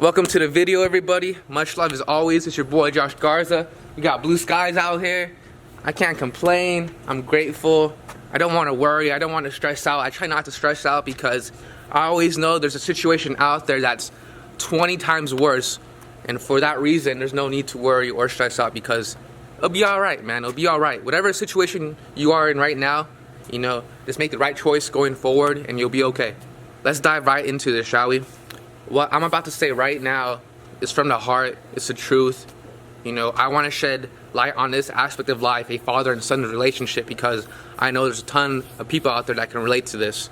Welcome to the video, everybody. Much love as always. It's your boy Josh Garza. We got blue skies out here. I can't complain. I'm grateful. I don't want to worry. I don't want to stress out. I try not to stress out because I always know there's a situation out there that's 20 times worse. And for that reason, there's no need to worry or stress out because it'll be alright, man. It'll be alright. Whatever situation you are in right now, just make the right choice going forward and you'll be okay. Let's dive right into this, shall we? What I'm about to say right now is from the heart. It's the truth. I want to shed light on this aspect of life, a father and son relationship, because I know there's a ton of people out there that can relate to this.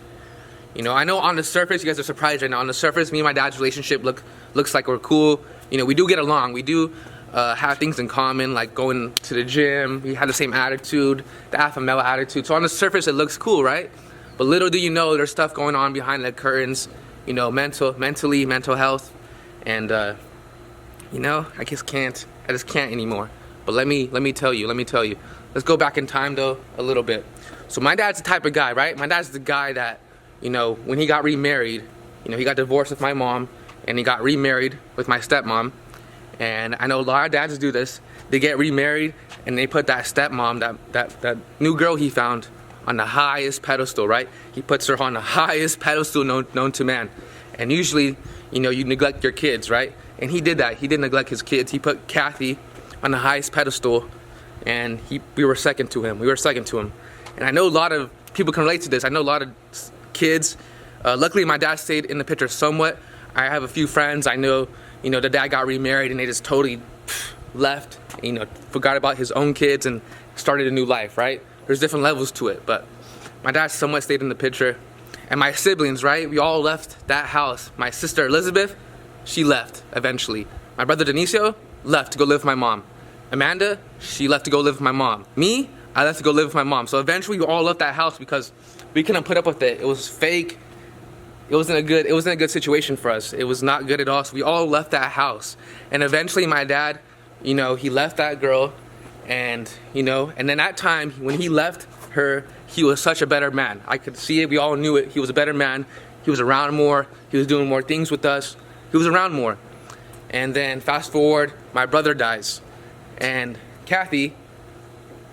I know on the surface, you guys are surprised right now. On the surface, me and my dad's relationship looks like we're cool. We do get along. We do have things in common, like going to the gym. We have the same attitude, the alpha male attitude. So on the surface, it looks cool, right? But little do you know, there's stuff going on behind the curtains. Mental health, and I just can't anymore. But let me tell you. Let's go back in time though a little bit. So my dad's the type of guy, right? My dad's the guy that, when he got remarried, he got divorced with my mom, and he got remarried with my stepmom. And I know a lot of dads do this. They get remarried and they put that stepmom, that new girl he found, on the highest pedestal, right? He puts her on the highest pedestal known to man. And usually, you neglect your kids, right? And he did that. He didn't neglect his kids. He put Kathy on the highest pedestal, and we were second to him. And I know a lot of people can relate to this. I know a lot of kids. Luckily, my dad stayed in the picture somewhat. I have a few friends. I know, the dad got remarried, and they just totally left, forgot about his own kids and started a new life, right? There's different levels to it, but my dad somewhat stayed in the picture. And my siblings, right? We all left that house. My sister Elizabeth, she left eventually. My brother Denisio left to go live with my mom. Amanda, she left to go live with my mom. Me, I left to go live with my mom. So eventually we all left that house because we couldn't put up with it. It was fake. It wasn't a good situation for us. It was not good at all. So we all left that house. And eventually my dad, he left that girl. And and then that time when he left her, he was such a better man. I could see it. We all knew it. He was a better man. He was around more. He was doing more things with us. He was around more. And then fast forward, my brother dies, and Kathy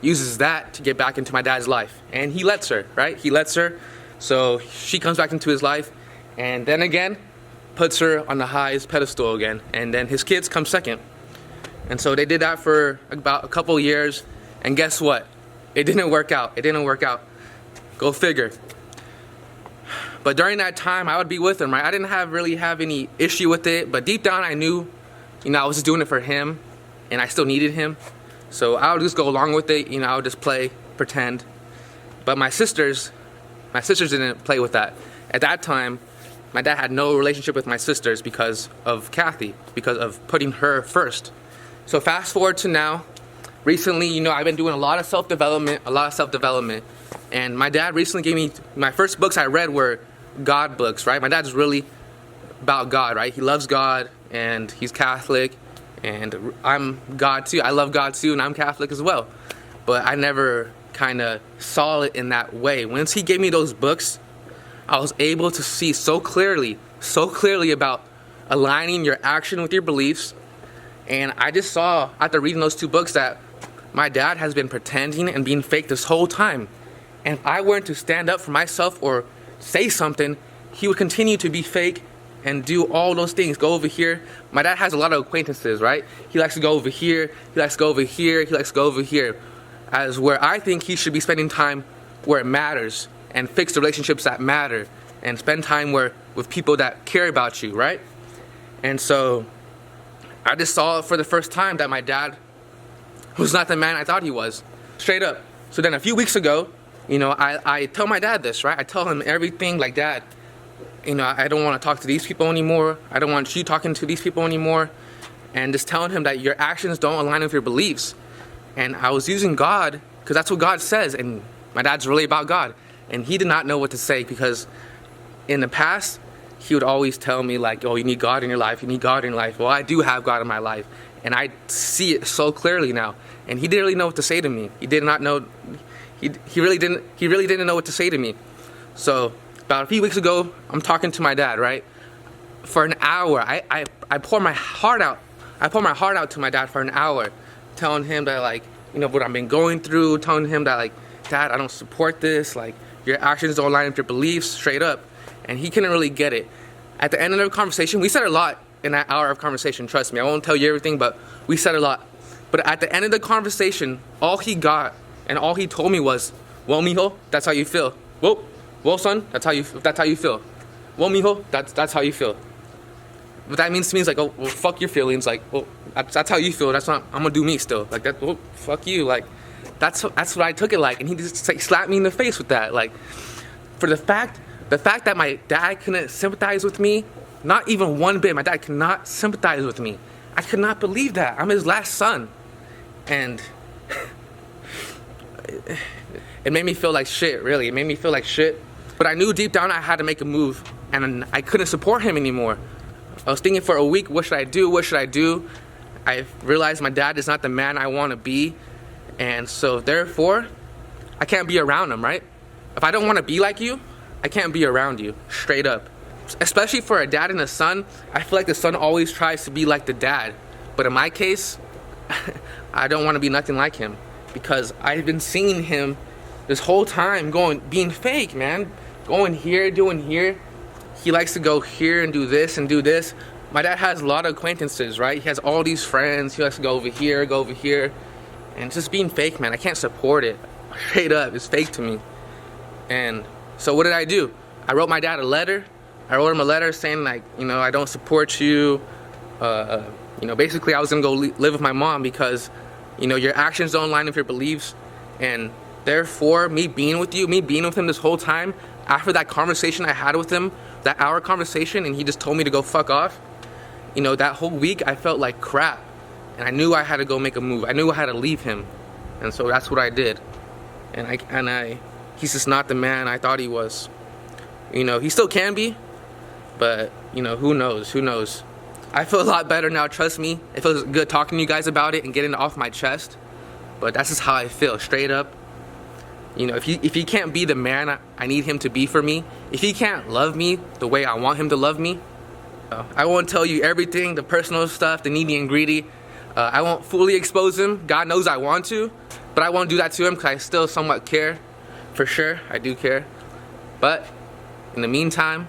uses that to get back into my dad's life, and he lets her, right? He lets her, so she comes back into his life, and then again puts her on the highest pedestal again, and then his kids come second. And so they did that for about a couple years, and guess what? It didn't work out. Go figure. But during that time, I would be with him, right? I didn't really have any issue with it, but deep down I knew, I was just doing it for him, and I still needed him. So I would just go along with it, I would just play, pretend. But my sisters didn't play with that. At that time, my dad had no relationship with my sisters because of Kathy, because of putting her first. So fast forward to now. Recently, I've been doing a lot of self-development, and my dad recently gave me, my first books I read were God books, right? My dad's really about God, right? He loves God, and he's Catholic, and I'm God too. I love God too, and I'm Catholic as well. But I never kind of saw it in that way. Once he gave me those books, I was able to see so clearly about aligning your action with your beliefs. And I just saw, after reading those two books, that my dad has been pretending and being fake this whole time. And if I weren't to stand up for myself or say something, he would continue to be fake and do all those things. Go over here. My dad has a lot of acquaintances, right? He likes to go over here. He likes to go over here. He likes to go over here. As where I think he should be spending time where it matters and fix the relationships that matter and spend time with people that care about you, right? And so I just saw for the first time that my dad was not the man I thought he was, straight up. So then a few weeks ago, I tell my dad this, right? I tell him everything, like, Dad, I don't want to talk to these people anymore. I don't want you talking to these people anymore. And just telling him that your actions don't align with your beliefs. And I was using God, because that's what God says, and my dad's really about God. And he did not know what to say, because in the past, he would always tell me, like, oh, you need God in your life, Well, I do have God in my life, and I see it so clearly now. And he didn't really know what to say to me. He did not know, he really didn't know what to say to me. So about a few weeks ago, I'm talking to my dad, right? for an hour. I pour my heart out. I pour my heart out to my dad for an hour, telling him that, like, you know, what I've been going through, telling him that, like, Dad, I don't support this, like, your actions don't line with your beliefs, straight up. And he couldn't really get it. At the end of the conversation, we said a lot in that hour of conversation, trust me. I won't tell you everything, but we said a lot. But at the end of the conversation, all he got and all he told me was, well, mijo, that's how you feel. Well, son, that's how you feel. Well, mijo, that's how you feel. What that means to me is like, oh, well, fuck your feelings. Like, well, that's how you feel. That's not, I'm gonna do me still. Like that, well, fuck you. Like, that's what I took it like. And he just like slapped me in the face with that. Like, for the fact that my dad couldn't sympathize with me, not even one bit. My dad could not sympathize with me. I could not believe that. I'm his last son. And it made me feel like shit, really. It made me feel like shit. But I knew deep down I had to make a move, and I couldn't support him anymore. I was thinking for a week, what should I do? What should I do? I realized my dad is not the man I want to be, and so therefore, I can't be around him, right? If I don't want to be like you, I can't be around you, straight up. Especially for a dad and a son, I feel like the son always tries to be like the dad. But in my case, I don't want to be nothing like him, because I've been seeing him this whole time being fake, man. Going here, doing here. He likes to go here and do this and do this. My dad has a lot of acquaintances, right? He has all these friends. He likes to go over here. And just being fake, man. I can't support it. Straight up, it's fake to me. And so what did I do? I wrote my dad a letter. I wrote him a letter saying, like, you know, I don't support you. You know, basically I was gonna go live with my mom because, you know, your actions don't align with your beliefs. And therefore, me being with him this whole time, after that conversation I had with him, that hour conversation, and he just told me to go fuck off, you know, that whole week I felt like crap. And I knew I had to go make a move. I knew I had to leave him. And so that's what I did. And he's just not the man I thought he was. You know, he still can be, but, you know, who knows? I feel a lot better now, trust me. It feels good talking to you guys about it and getting it off my chest. But that's just how I feel, straight up. You know, if he can't be the man I need him to be for me, if he can't love me the way I want him to love me, I won't tell you everything, the personal stuff, the needy and greedy. I won't fully expose him. God knows I want to, but I won't do that to him because I still somewhat care. For sure, I do care. But in the meantime,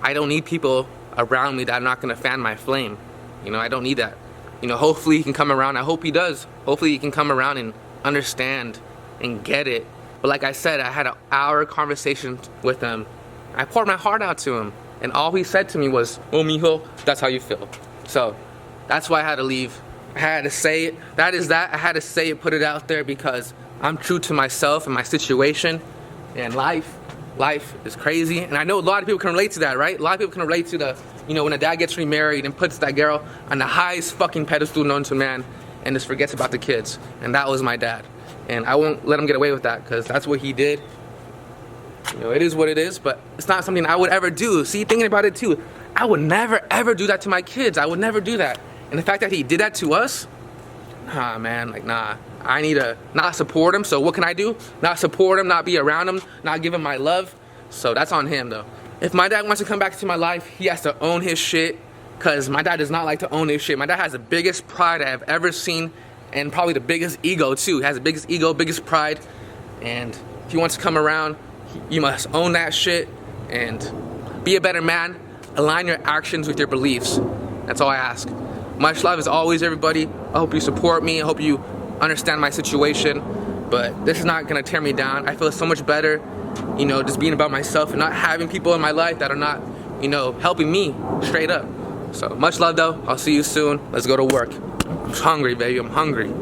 I don't need people around me that are not going to fan my flame. You know, I don't need that. You know, hopefully he can come around. I hope he does. Hopefully he can come around and understand and get it. But like I said, I had an hour conversation with him. I poured my heart out to him. And all he said to me was, oh, mijo, that's how you feel. So that's why I had to leave. I had to say it. That is that. I had to say it, put it out there, because I'm true to myself and my situation. And life is crazy. And I know a lot of people can relate to that, right? A lot of people can relate to the, you know, when a dad gets remarried and puts that girl on the highest fucking pedestal known to man and just forgets about the kids. And that was my dad. And I won't let him get away with that, because that's what he did. You know, it is what it is, but it's not something I would ever do. See, thinking about it too, I would never ever do that to my kids. I would never do that. And the fact that he did that to us, man, like, nah. I need to not support him. So what can I do? Not support him, not be around him, not give him my love. So that's on him, though. If my dad wants to come back into my life, he has to own his shit, because my dad does not like to own his shit. My dad has the biggest pride I've ever seen, and probably the biggest ego too. He has the biggest ego, biggest pride. And if he wants to come around, you must own that shit and be a better man. Align your actions with your beliefs. That's all I ask. Much love as always, everybody. I hope you support me. I hope you understand my situation. But this is not gonna tear me down. I feel so much better, you know, just being about myself and not having people in my life that are not, you know, helping me straight up. So much love though. I'll see you soon. Let's go to work. I'm hungry, baby. I'm hungry.